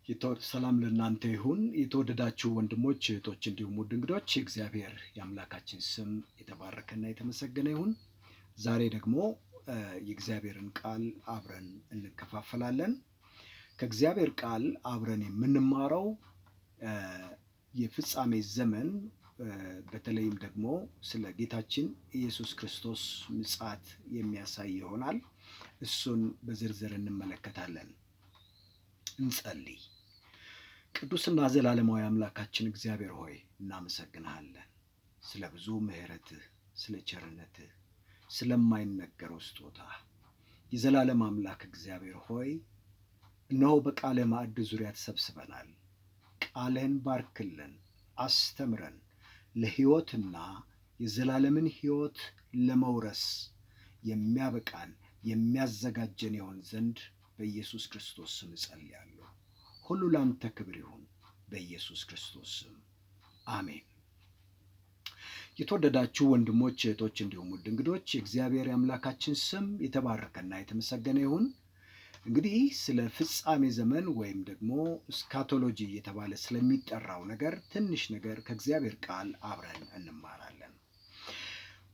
ሰላም ለእናንተ ይሁን። የተወደዳችሁ ወንድሞች እህቶች፣ እንዲሁም ውድ እንግዶች የእግዚአብሔር የአምላካችን ስም የተባረከና የተመሰገነ ይሁን። ዛሬ ደግሞ የእግዚአብሔርን ቃል አብረን እንከፋፈላለን። ከእግዚአብሔር ቃል አብረን የምንማረው የፍጻሜ ዘመን በተለይም ደግሞ ስለ ጌታችን ኢየሱስ ክርስቶስ ምጽአት የሚያሳይ ይሆናል። እሱን በዝርዝር እንመለከታለን። እንጸልይ። ቅዱስና ዘላለማዊ አምላካችን እግዚአብሔር ሆይ እናመሰግንሃለን ስለ ብዙ ምሕረትህ፣ ስለ ቸርነትህ፣ ስለማይነገረው ስጦታ። የዘላለም አምላክ እግዚአብሔር ሆይ እነሆ በቃልህ ማዕድ ዙሪያ ተሰብስበናል። ቃልህን ባርክልን፣ አስተምረን፣ ለሕይወትና የዘላለምን ሕይወት ለመውረስ የሚያበቃን የሚያዘጋጀን ይሆን ዘንድ በኢየሱስ ክርስቶስ ስም እጸልያለሁ። ሁሉ ላንተ ክብር ይሁን፣ በኢየሱስ ክርስቶስ ስም አሜን። የተወደዳችሁ ወንድሞች እህቶች፣ እንዲሁም ውድ እንግዶች የእግዚአብሔር የአምላካችን ስም የተባረከና የተመሰገነ ይሁን። እንግዲህ ስለ ፍጻሜ ዘመን ወይም ደግሞ እስካቶሎጂ እየተባለ ስለሚጠራው ነገር ትንሽ ነገር ከእግዚአብሔር ቃል አብረን እንማራለን።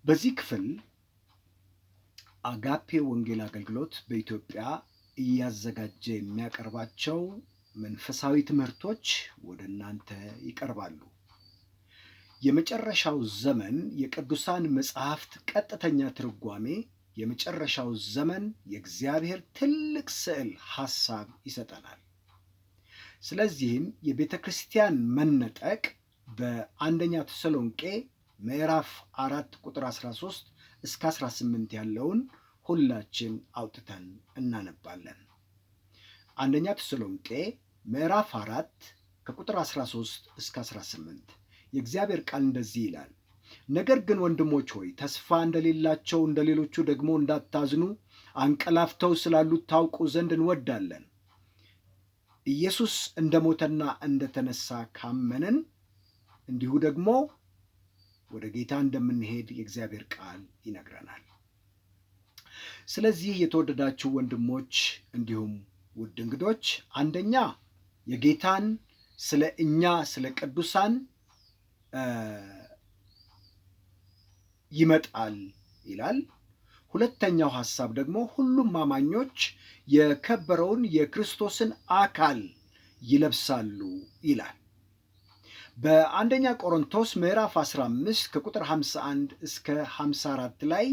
በዚህ ክፍል አጋፔ ወንጌል አገልግሎት በኢትዮጵያ እያዘጋጀ የሚያቀርባቸው መንፈሳዊ ትምህርቶች ወደ እናንተ ይቀርባሉ። የመጨረሻው ዘመን የቅዱሳን መጽሐፍት ቀጥተኛ ትርጓሜ የመጨረሻው ዘመን የእግዚአብሔር ትልቅ ስዕል ሐሳብ ይሰጠናል። ስለዚህም የቤተ ክርስቲያን መነጠቅ በአንደኛ ተሰሎንቄ ምዕራፍ 4 ቁጥር 13 እስከ 18 ያለውን ሁላችን አውጥተን እናነባለን። አንደኛ ተሰሎንቄ ምዕራፍ 4 ከቁጥር 13 እስከ 18 የእግዚአብሔር ቃል እንደዚህ ይላል። ነገር ግን ወንድሞች ሆይ ተስፋ እንደሌላቸው እንደሌሎቹ ደግሞ እንዳታዝኑ አንቀላፍተው ስላሉት ታውቁ ዘንድ እንወዳለን። ኢየሱስ እንደሞተና እንደተነሳ ካመንን እንዲሁ ደግሞ ወደ ጌታ እንደምንሄድ የእግዚአብሔር ቃል ይነግረናል። ስለዚህ የተወደዳችሁ ወንድሞች እንዲሁም ውድ እንግዶች አንደኛ የጌታን ስለ እኛ ስለ ቅዱሳን ይመጣል ይላል። ሁለተኛው ሐሳብ ደግሞ ሁሉም አማኞች የከበረውን የክርስቶስን አካል ይለብሳሉ ይላል። በአንደኛ ቆሮንቶስ ምዕራፍ 15 ከቁጥር 51 እስከ 54 ላይ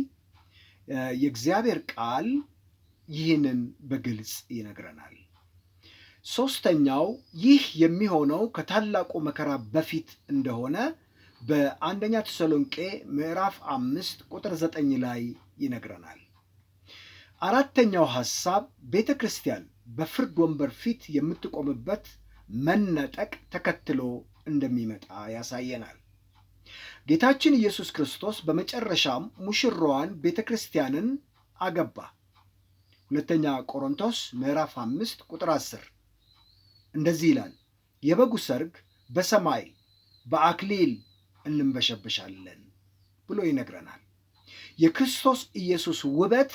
የእግዚአብሔር ቃል ይህንን በግልጽ ይነግረናል። ሦስተኛው ይህ የሚሆነው ከታላቁ መከራ በፊት እንደሆነ በአንደኛ ተሰሎንቄ ምዕራፍ 5 ቁጥር 9 ላይ ይነግረናል። አራተኛው ሐሳብ ቤተ ክርስቲያን በፍርድ ወንበር ፊት የምትቆምበት መነጠቅ ተከትሎ እንደሚመጣ ያሳየናል። ጌታችን ኢየሱስ ክርስቶስ በመጨረሻም ሙሽራዋን ቤተ ክርስቲያንን አገባ። ሁለተኛ ቆሮንቶስ ምዕራፍ 5 ቁጥር 10 እንደዚህ ይላል፣ የበጉ ሰርግ በሰማይ በአክሊል እንንበሸበሻለን ብሎ ይነግረናል። የክርስቶስ ኢየሱስ ውበት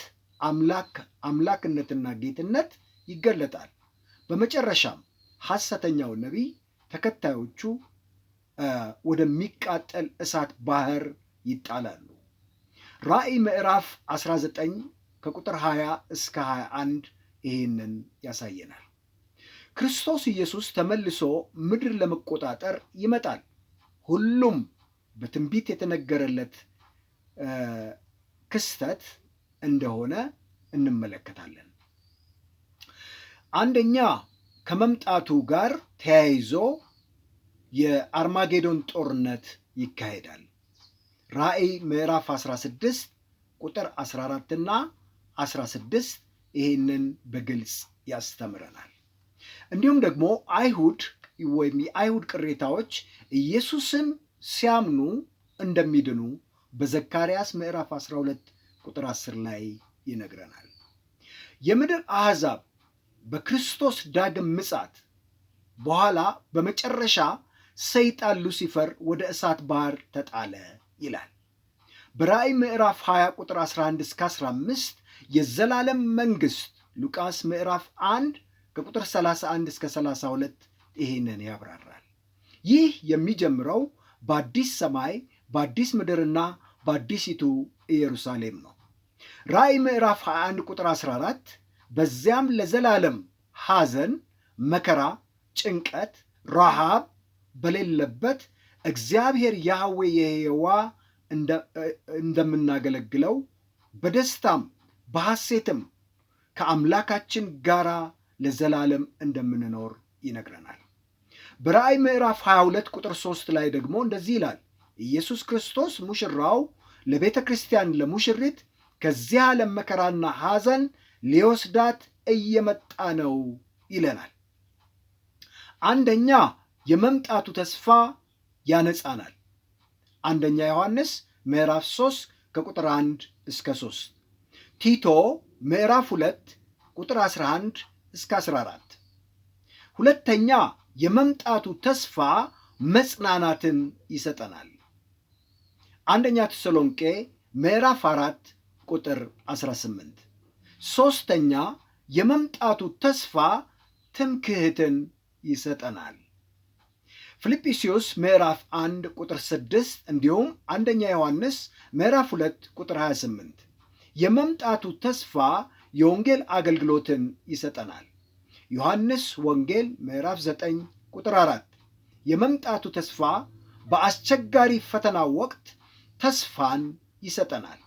አምላክነትና ጌትነት ይገለጣል። በመጨረሻም ሐሰተኛው ነቢይ ተከታዮቹ ወደሚቃጠል እሳት ባህር ይጣላሉ። ራእይ ምዕራፍ 19 ከቁጥር 20 እስከ 21 ይህንን ያሳየናል። ክርስቶስ ኢየሱስ ተመልሶ ምድር ለመቆጣጠር ይመጣል። ሁሉም በትንቢት የተነገረለት ክስተት እንደሆነ እንመለከታለን። አንደኛ ከመምጣቱ ጋር ተያይዞ የአርማጌዶን ጦርነት ይካሄዳል። ራእይ ምዕራፍ 16 ቁጥር 14 እና 16 ይህንን በግልጽ ያስተምረናል። እንዲሁም ደግሞ አይሁድ ወይም የአይሁድ ቅሬታዎች ኢየሱስን ሲያምኑ እንደሚድኑ በዘካርያስ ምዕራፍ 12 ቁጥር 10 ላይ ይነግረናል። የምድር አሕዛብ በክርስቶስ ዳግም ምጽአት በኋላ በመጨረሻ ሰይጣን ሉሲፈር ወደ እሳት ባህር ተጣለ ይላል። በራእይ ምዕራፍ 20 ቁጥር 11 እስከ 15 የዘላለም መንግሥት ሉቃስ ምዕራፍ 1 ከቁጥር 31 እስከ 32 ይህንን ያብራራል። ይህ የሚጀምረው በአዲስ ሰማይ በአዲስ ምድርና በአዲሲቱ ኢየሩሳሌም ነው። ራእይ ምዕራፍ 21 ቁጥር 14 በዚያም ለዘላለም ሐዘን፣ መከራ፣ ጭንቀት፣ ረሃብ በሌለበት እግዚአብሔር ያህዌ የሕያዋ እንደምናገለግለው በደስታም በሐሴትም ከአምላካችን ጋር ለዘላለም እንደምንኖር ይነግረናል። በራእይ ምዕራፍ 22 ቁጥር 3 ላይ ደግሞ እንደዚህ ይላል፣ ኢየሱስ ክርስቶስ ሙሽራው ለቤተ ክርስቲያን ለሙሽሪት ከዚህ ዓለም መከራና ሐዘን ሊወስዳት እየመጣ ነው ይለናል። አንደኛ የመምጣቱ ተስፋ ያነጻናል። አንደኛ ዮሐንስ ምዕራፍ 3 ከቁጥር 1 እስከ 3፣ ቲቶ ምዕራፍ 2 ቁጥር 11 እስከ 14። ሁለተኛ የመምጣቱ ተስፋ መጽናናትን ይሰጠናል። አንደኛ ተሰሎንቄ ምዕራፍ 4 ቁጥር 18። ሦስተኛ የመምጣቱ ተስፋ ትምክህትን ይሰጠናል። ፊልጵስዩስ ምዕራፍ 1 ቁጥር 6 እንዲሁም አንደኛ ዮሐንስ ምዕራፍ 2 ቁጥር 28 የመምጣቱ ተስፋ የወንጌል አገልግሎትን ይሰጠናል። ዮሐንስ ወንጌል ምዕራፍ 9 ቁጥር 4 የመምጣቱ ተስፋ በአስቸጋሪ ፈተና ወቅት ተስፋን ይሰጠናል።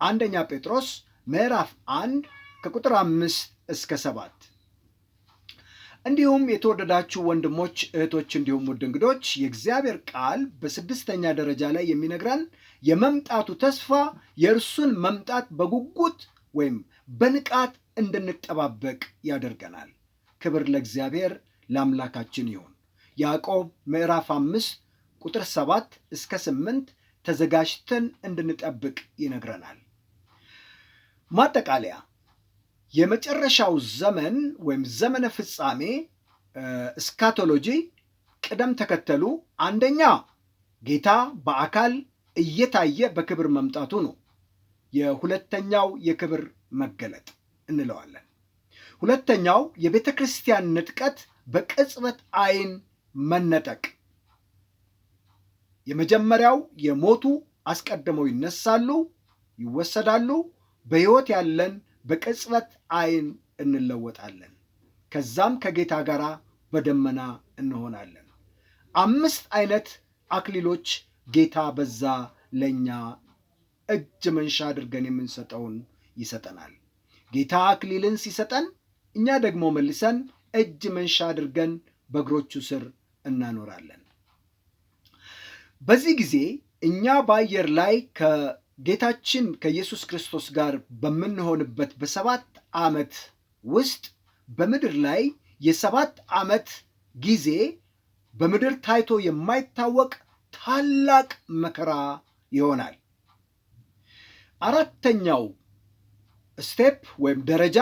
አንደኛ ጴጥሮስ ምዕራፍ 1 ከቁጥር 5 እስከ 7። እንዲሁም የተወደዳችሁ ወንድሞች እህቶች፣ እንዲሁም ውድ እንግዶች የእግዚአብሔር ቃል በስድስተኛ ደረጃ ላይ የሚነግረን የመምጣቱ ተስፋ የእርሱን መምጣት በጉጉት ወይም በንቃት እንድንጠባበቅ ያደርገናል። ክብር ለእግዚአብሔር ለአምላካችን ይሁን። ያዕቆብ ምዕራፍ 5 ቁጥር 7 እስከ 8 ተዘጋጅተን እንድንጠብቅ ይነግረናል። ማጠቃለያ፣ የመጨረሻው ዘመን ወይም ዘመነ ፍጻሜ እስካቶሎጂ ቅደም ተከተሉ፣ አንደኛ ጌታ በአካል እየታየ በክብር መምጣቱ ነው። የሁለተኛው የክብር መገለጥ እንለዋለን። ሁለተኛው የቤተ ክርስቲያን ንጥቀት በቅጽበት ዓይን መነጠቅ። የመጀመሪያው የሞቱ አስቀድመው ይነሳሉ፣ ይወሰዳሉ። በሕይወት ያለን በቅጽበት ዓይን እንለወጣለን። ከዛም ከጌታ ጋር በደመና እንሆናለን። 5 አይነት አክሊሎች ጌታ በዛ ለእኛ እጅ መንሻ አድርገን የምንሰጠውን ይሰጠናል። ጌታ አክሊልን ሲሰጠን እኛ ደግሞ መልሰን እጅ መንሻ አድርገን በእግሮቹ ስር እናኖራለን። በዚህ ጊዜ እኛ በአየር ላይ ከጌታችን ከኢየሱስ ክርስቶስ ጋር በምንሆንበት በ7 ዓመት ውስጥ በምድር ላይ የ7 ዓመት ጊዜ በምድር ታይቶ የማይታወቅ ታላቅ መከራ ይሆናል። አራተኛው ስቴፕ ወይም ደረጃ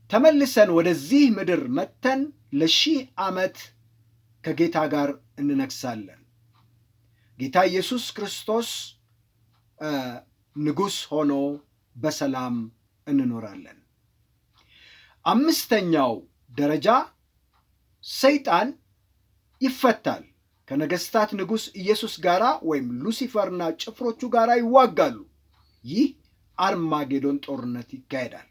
ተመልሰን ወደዚህ ምድር መጥተን ለ1000 ዓመት ከጌታ ጋር እንነግሳለን። ጌታ ኢየሱስ ክርስቶስ ንጉሥ ሆኖ በሰላም እንኖራለን። 5ኛው ደረጃ ሰይጣን ይፈታል። ከነገሥታት ንጉሥ ኢየሱስ ጋር ወይም ሉሲፈርና ጭፍሮቹ ጋር ይዋጋሉ። ይህ አርማጌዶን ጦርነት ይካሄዳል።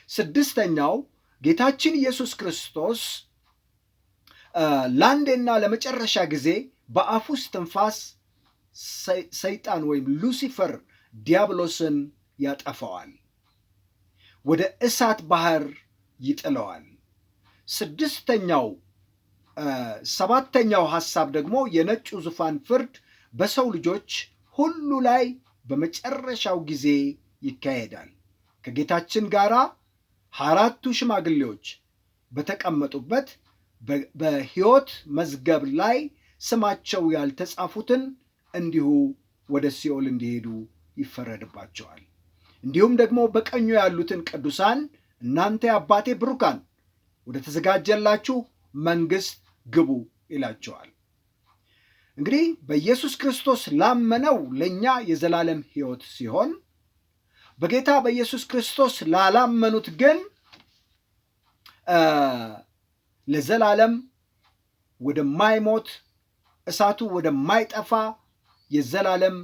6ኛው ጌታችን ኢየሱስ ክርስቶስ ለአንዴና ለመጨረሻ ጊዜ በአፉ እስትንፋስ ሰይጣን ወይም ሉሲፈር ዲያብሎስን ያጠፋዋል፣ ወደ እሳት ባህር ይጥለዋል። 7ኛው ሐሳብ ደግሞ የነጩ ዙፋን ፍርድ በሰው ልጆች ሁሉ ላይ በመጨረሻው ጊዜ ይካሄዳል። ከጌታችን ጋር 4ቱ ሽማግሌዎች በተቀመጡበት በሕይወት መዝገብ ላይ ስማቸው ያልተጻፉትን እንዲሁ ወደ ሲኦል እንዲሄዱ ይፈረድባቸዋል። እንዲሁም ደግሞ በቀኙ ያሉትን ቅዱሳን እናንተ የአባቴ ብሩካን ወደ ተዘጋጀላችሁ መንግሥት ግቡ ይላቸዋል። እንግዲህ በኢየሱስ ክርስቶስ ላመነው ለእኛ የዘላለም ሕይወት ሲሆን፣ በጌታ በኢየሱስ ክርስቶስ ላላመኑት ግን ለዘላለም ወደማይሞት እሳቱ ወደማይጠፋ የዘላለም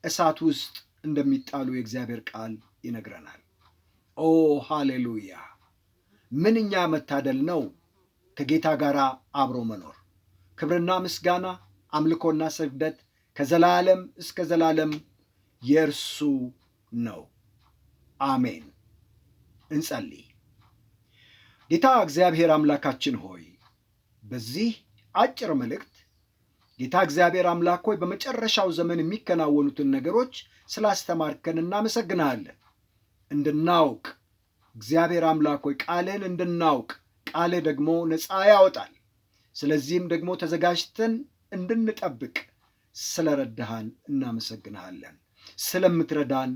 እሳት ውስጥ እንደሚጣሉ የእግዚአብሔር ቃል ይነግረናል። ኦ ሃሌሉያ! ምንኛ መታደል ነው ከጌታ ጋር አብሮ መኖር። ክብርና ምስጋና፣ አምልኮና ስግደት ከዘላለም እስከ ዘላለም የእርሱ ነው። አሜን። እንጸልይ። ጌታ እግዚአብሔር አምላካችን ሆይ በዚህ አጭር መልእክት ጌታ እግዚአብሔር አምላክ ሆይ በመጨረሻው ዘመን የሚከናወኑትን ነገሮች ስላስተማርከን እናመሰግናለን። እንድናውቅ እግዚአብሔር አምላክ ሆይ ቃልህን እንድናውቅ፣ ቃልህ ደግሞ ነፃ ያወጣል። ስለዚህም ደግሞ ተዘጋጅተን እንድንጠብቅ ስለረዳሃን እናመሰግንሃለን። ስለምትረዳን